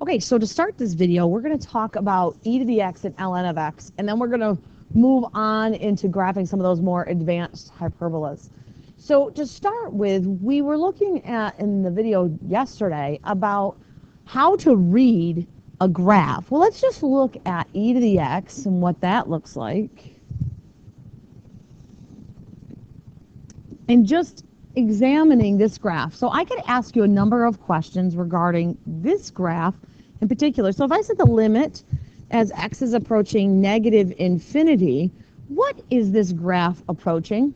Okay, so to start this video, we're going to talk about e to the x and ln of x, and then we're going to move on into graphing some of those more advanced hyperbolas. So to start with, we were looking at in the video yesterday about how to read a graph. Well, let's just look at e to the x and what that looks like. And just examining this graph. So I could ask you a number of questions regarding this graph in particular. So if I set the limit as x is approaching negative infinity, what is this graph approaching?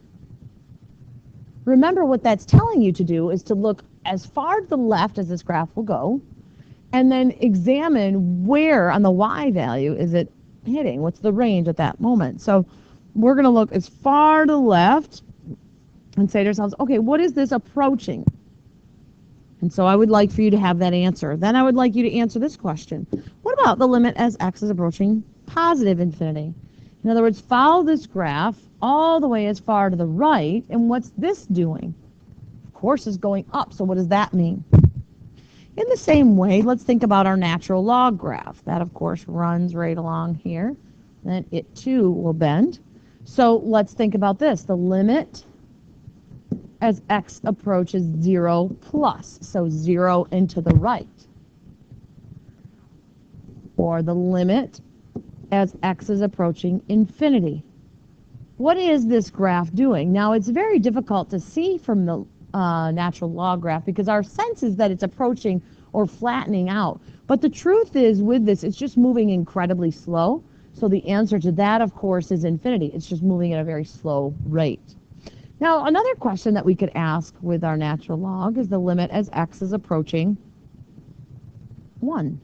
Remember, what that's telling you to do is to look as far to the left as this graph will go, and then examine where on the y value is it hitting. What's the range at that moment? So we're going to look as far to the left and say to ourselves, okay, what is this approaching? And so I would like for you to have that answer. Then I would like you to answer this question. What about the limit as x is approaching positive infinity? In other words, follow this graph all the way as far to the right, and what's this doing? Of course, it's going up, so what does that mean? In the same way, let's think about our natural log graph. That, of course, runs right along here. Then it, too, will bend. So let's think about this. The limit as x approaches 0 plus, so 0 and to the right. Or the limit as x is approaching infinity. What is this graph doing? Now, it's very difficult to see from the natural log graph because our sense is that it's approaching or flattening out. But the truth is, with this, it's just moving incredibly slow. So the answer to that, of course, is infinity. It's just moving at a very slow rate. Now, another question that we could ask with our natural log is the limit as x is approaching 1.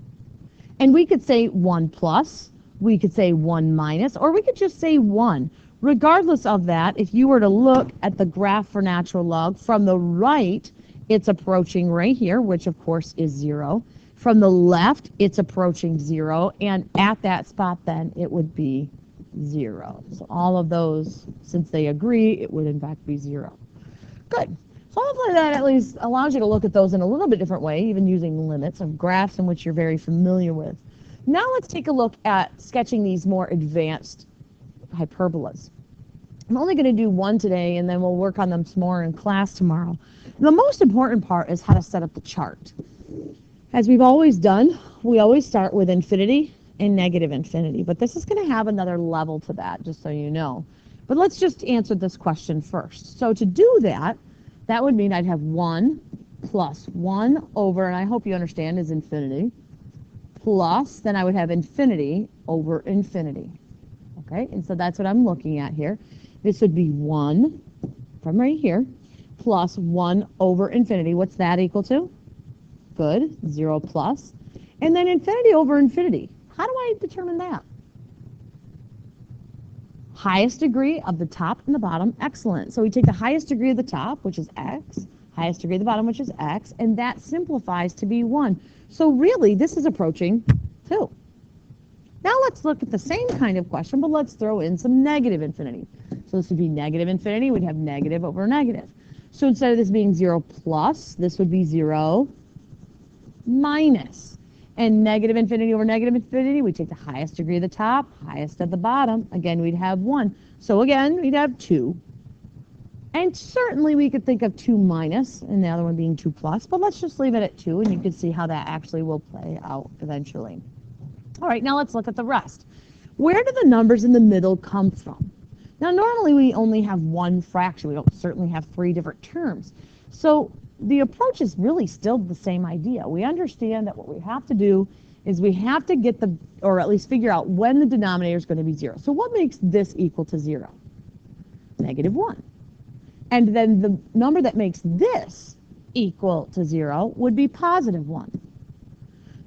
And we could say 1 plus, we could say 1 minus, or we could just say 1. Regardless of that, if you were to look at the graph for natural log, from the right, it's approaching right here, which of course is 0. From the left, it's approaching 0, and at that spot then, it would be 0. So all of those, since they agree, it would in fact be 0. Good. So hopefully that at least allows you to look at those in a little bit different way, even using limits of graphs in which you're very familiar with. Now let's take a look at sketching these more advanced hyperbolas. I'm only going to do one today, and then we'll work on them some more in class tomorrow. The most important part is how to set up the chart. As we've always done, we always start with infinity and negative infinity, but this is going to have another level to that, just so you know. But let's just answer this question first. So to do that, that would mean I'd have 1 plus 1 over, and I hope you understand, is infinity, plus, then I would have infinity over infinity. Okay, and so that's what I'm looking at here. This would be 1 from right here plus 1 over infinity. What's that equal to? Good, 0 plus. And then infinity over infinity. How do I determine that? Highest degree of the top and the bottom, excellent. So we take the highest degree of the top, which is x, highest degree of the bottom, which is x, and that simplifies to be 1. So really, this is approaching 2. Now let's look at the same kind of question, but let's throw in some negative infinity. So this would be negative infinity. We'd have negative over negative. So instead of this being 0 plus, this would be 0 minus. And negative infinity over negative infinity, we take the highest degree of the top, highest of the bottom. Again, we'd have 1. So again, we'd have 2. And certainly we could think of 2 minus, and the other one being 2 plus, but let's just leave it at 2, and you can see how that actually will play out eventually. All right, now let's look at the rest. Where do the numbers in the middle come from? Now, normally we only have one fraction. We don't certainly have 3 different terms. So the approach is really still the same idea. We understand that what we have to do is we have to get the, or at least figure out when the denominator is going to be 0. So what makes this equal to 0? Negative 1. And then the number that makes this equal to 0 would be positive 1.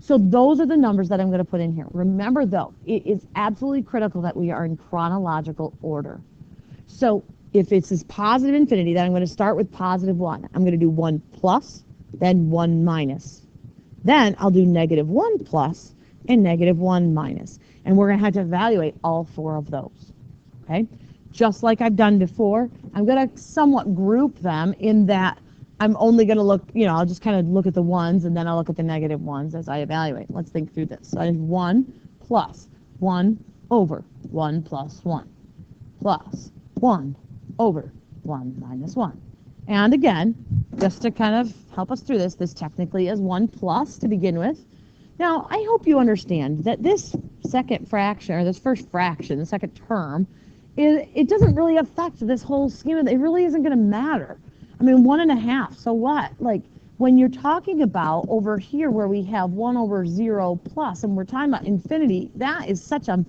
So those are the numbers that I'm going to put in here. Remember, though, it is absolutely critical that we are in chronological order. So if it's this positive infinity, then I'm going to start with positive 1. I'm going to do 1 plus, then 1 minus. Then I'll do negative 1 plus and negative 1 minus. And we're going to have to evaluate all 4 of those. Okay? Just like I've done before, I'm going to somewhat group them in that I'm only going to look, I'll just kind of look at the ones, and then I'll look at the negative ones as I evaluate. Let's think through this. So I have 1 plus 1 over 1 plus 1 plus 1 over 1 minus 1. And again, just to kind of help us through this technically is 1 plus to begin with. Now, I hope you understand that this second fraction, or this first fraction, the second term, it doesn't really affect this whole scheme. It really isn't going to matter. I mean, 1.5, so what? Like, when you're talking about over here where we have 1 over 0 plus, and we're talking about infinity, that is such a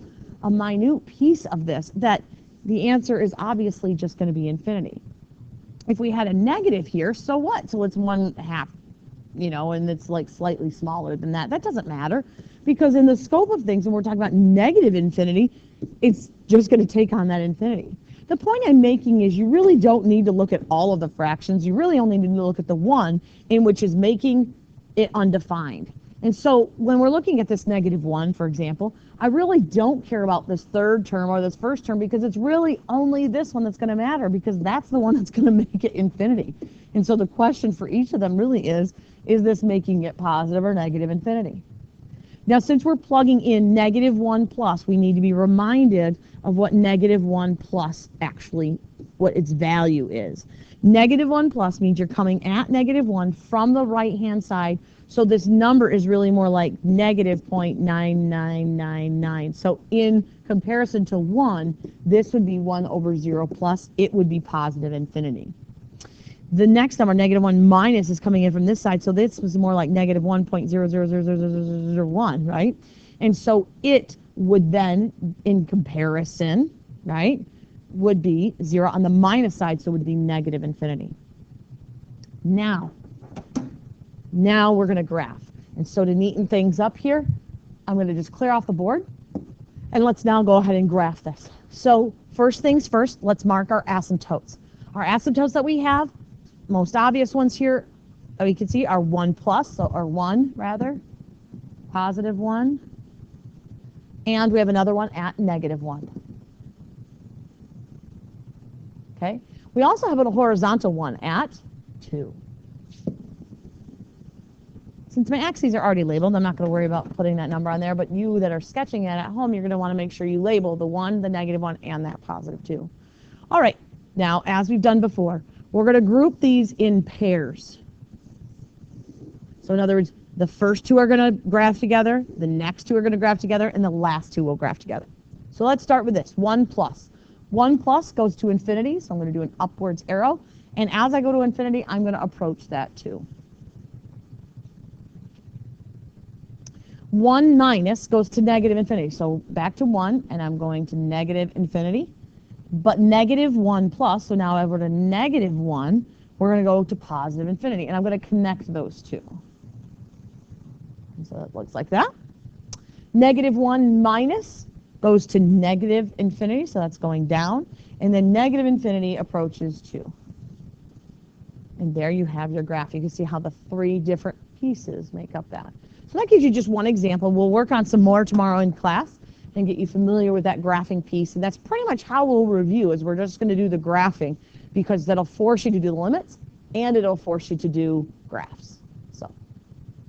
minute piece of this that the answer is obviously just going to be infinity. If we had a negative here, so what? So it's 1/2, and it's like slightly smaller than that. That doesn't matter, because in the scope of things, when we're talking about negative infinity, it's just going to take on that infinity. The point I'm making is you really don't need to look at all of the fractions. You really only need to look at the one in which is making it undefined. And so when we're looking at this -1, for example, I really don't care about this third term or this first term, because it's really only this one that's going to matter, because that's the one that's going to make it infinity. And so the question for each of them really is this making it positive or negative infinity? Now, since we're plugging in -1 plus, we need to be reminded of what -1 plus actually, what its value is. -1 plus means you're coming at -1 from the right-hand side, so this number is really more like -0.9999. So in comparison to 1, this would be 1 over 0 plus. It would be positive infinity. The next number, -1 minus, is coming in from this side, so this was more like -1.00000001, right? And so it would then, in comparison, right, would be 0 on the minus side, so it would be negative infinity. Now we're going to graph. And so to neaten things up here, I'm going to just clear off the board, and let's now go ahead and graph this. So first things first, let's mark our asymptotes. Our asymptotes that we have, most obvious ones here that we can see are 1 plus, or 1 rather, positive 1, and we have another one at -1. Okay. We also have a horizontal one at 2. Since my axes are already labeled, I'm not going to worry about putting that number on there, but you that are sketching it at home, you're going to want to make sure you label the 1, the -1, and that positive 2. All right. Now, as we've done before, we're going to group these in pairs. So in other words, the first two are going to graph together, the next two are going to graph together, and the last two will graph together. So let's start with this, 1 plus. 1 plus goes to infinity, so I'm going to do an upwards arrow. And as I go to infinity, I'm going to approach that 2. 1 minus goes to negative infinity. So back to 1, and I'm going to negative infinity. But -1 plus, so now over to -1, we're going to go to positive infinity. And I'm going to connect those two. And so it looks like that. -1 minus goes to negative infinity, so that's going down. And then negative infinity approaches 2. And there you have your graph. You can see how the 3 different pieces make up that. So that gives you just one example. We'll work on some more tomorrow in class and get you familiar with that graphing piece. And that's pretty much how we'll review, is we're just going to do the graphing, because that'll force you to do the limits and it'll force you to do graphs.